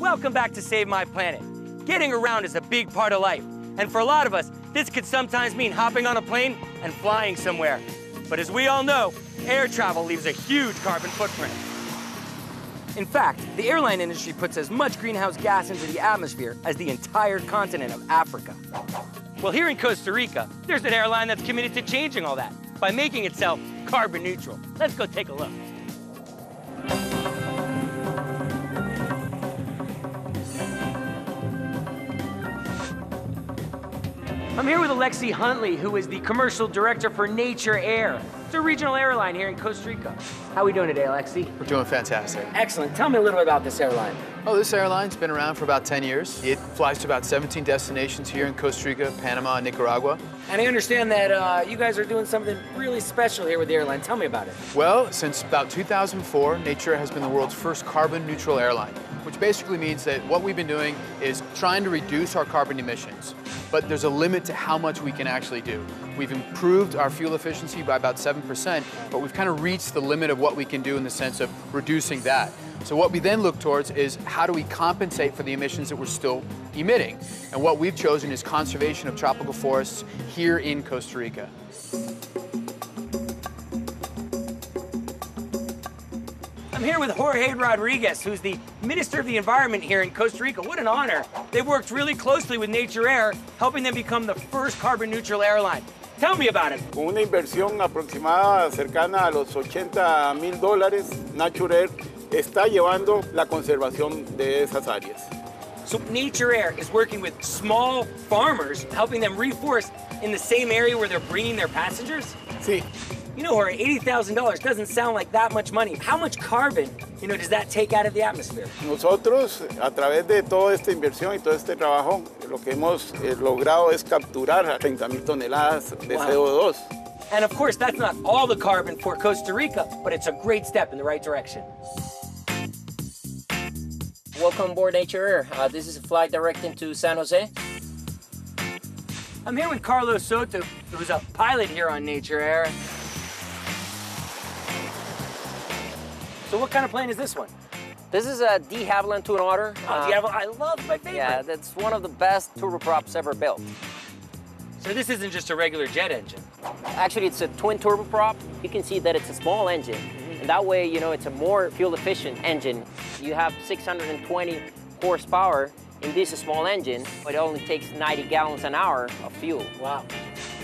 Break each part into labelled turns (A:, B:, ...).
A: welcome back to Save My Planet. Getting around is a big part of life, and for a lot of us, this could sometimes mean hopping on a plane and flying somewhere. But as we all know, air travel leaves a huge carbon footprint. In fact, the airline industry puts as much greenhouse gas into the atmosphere as the entire continent of Africa. Well, here in Costa Rica, there's an airline that's committed to changing all that by making itself carbon neutral. Let's go take a look. I'm here with Alexi Huntley, who is the commercial director for Nature Air. It's a regional airline here in Costa Rica. How are we doing today, Alexi?
B: We're doing fantastic.
A: Excellent. Tell me a little bit about this airline.
B: Oh, this airline's been around for about 10 years. It flies to about 17 destinations here in Costa Rica, Panama, and Nicaragua.
A: And I understand that you guys are doing something really special here with the airline. Tell me about it.
B: Well, since about 2004, Nature Air has been the world's first carbon neutral airline, which basically means that what we've been doing is trying to reduce our carbon emissions. But there's a limit to how much we can actually do. We've improved our fuel efficiency by about 7%, but we've kind of reached the limit of what we can do in the sense of reducing that. So what we then look towards is how do we compensate for the emissions that we're still emitting? And what we've chosen is conservation of tropical forests here in Costa Rica.
A: I'm here with Jorge Rodriguez, who's the Minister of the Environment here in Costa Rica. What an honor. They've worked really closely with Nature Air, helping them become the first carbon neutral airline. Tell me about it.
C: Con una inversión aproximada cercana a los $80,000, Nature Air está llevando la conservación de esas áreas.
A: So Nature Air is working with small farmers, helping them reforest in the same area where they're bringing their passengers?
C: Sí.
A: You know, Jorge, $80,000 doesn't sound like that much money. How much carbon, does that take out of the atmosphere?
C: Nosotros, a través de toda esta inversión y todo este trabajo, lo que hemos logrado es capturar 30,000 toneladas de CO2.
A: And of course, that's not all the carbon for Costa Rica, but it's a great step in the right direction.
D: Welcome aboard Nature Air. This is a flight directing to San Jose.
A: I'm here with Carlos Soto, who's a pilot here on Nature Air. So what kind of plane is this one?
D: This is a de Havilland Twin Otter.
A: I love my favorite.
D: Yeah, that's one of the best turboprops ever built.
A: So this isn't just a regular jet engine?
D: Actually, it's a twin turboprop. You can see that it's a small engine. And that way, it's a more fuel-efficient engine. You have 620 horsepower in this small engine. It only takes 90 gallons an hour of fuel.
A: Wow.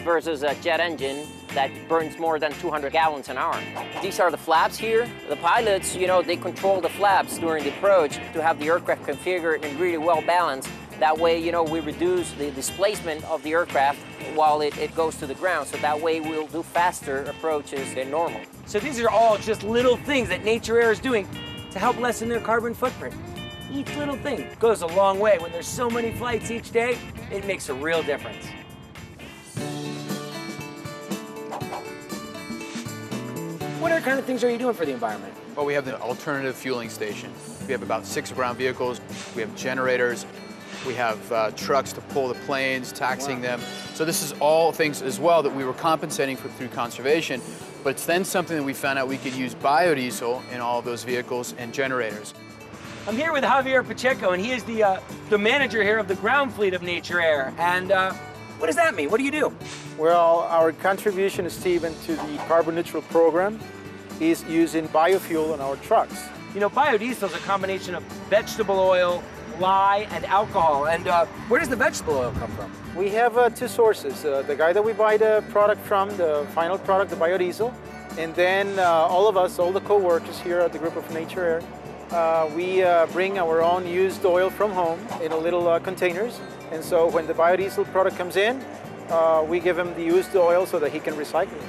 D: Versus a jet engine that burns more than 200 gallons an hour. These are the flaps here. The pilots, they control the flaps during the approach to have the aircraft configured and really well balanced. That way, we reduce the displacement of the aircraft while it goes to the ground. So that way we'll do faster approaches than normal.
A: So these are all just little things that Nature Air is doing to help lessen their carbon footprint. Each little thing goes a long way. When there's so many flights each day, it makes a real difference. What other kind of things are you doing for the environment?
B: Well, we have the alternative fueling station. We have about 6 ground vehicles. We have generators. We have trucks to pull the planes, taxiing them. So this is all things as well that we were compensating for through conservation. But it's then something that we found out we could use biodiesel in all of those vehicles and generators.
A: I'm here with Javier Pacheco, and he is the manager here of the ground fleet of Nature Air. And what does that mean? What do you do?
E: Well, our contribution, Stephen, to the carbon neutral program is using biofuel on our trucks.
A: Biodiesel is a combination of vegetable oil, lye, and alcohol. And where does the vegetable oil come from?
E: We have 2 sources. The guy that we buy the product from, the final product, the biodiesel, and then all of us, all the co-workers here at the group of Nature Air, we bring our own used oil from home in a little containers. And so when the biodiesel product comes in, we give him the used oil so that he can recycle it.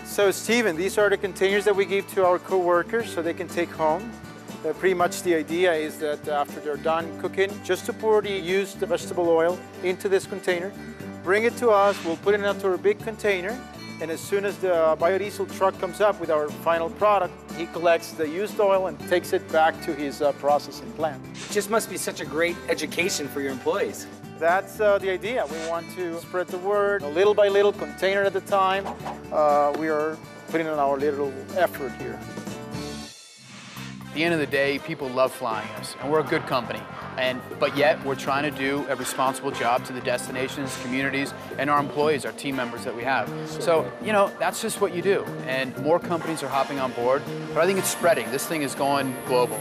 E: So Stephen, these are the containers that we give to our co-workers so they can take home. Pretty much the idea is that after they're done cooking, just to pour the used vegetable oil into this container, bring it to us, we'll put it into a big container, and as soon as the biodiesel truck comes up with our final product, he collects the used oil and takes it back to his processing plant.
A: It just must be such a great education for your employees.
E: That's the idea. We want to spread the word, little by little, container at a time. We are putting in our little effort here.
B: At the end of the day, people love flying us, and we're a good company. But yet, we're trying to do a responsible job to the destinations, communities, and our employees, our team members that we have. So, you know, that's just what you do. And more companies are hopping on board, but I think it's spreading. This thing is going global.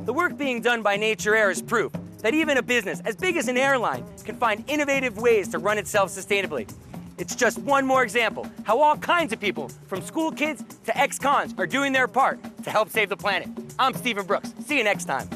A: The work being done by Nature Air is proof that even a business as big as an airline can find innovative ways to run itself sustainably. It's just one more example how all kinds of people, from school kids to ex-cons, are doing their part to help save the planet. I'm Stephen Brooks. See you next time.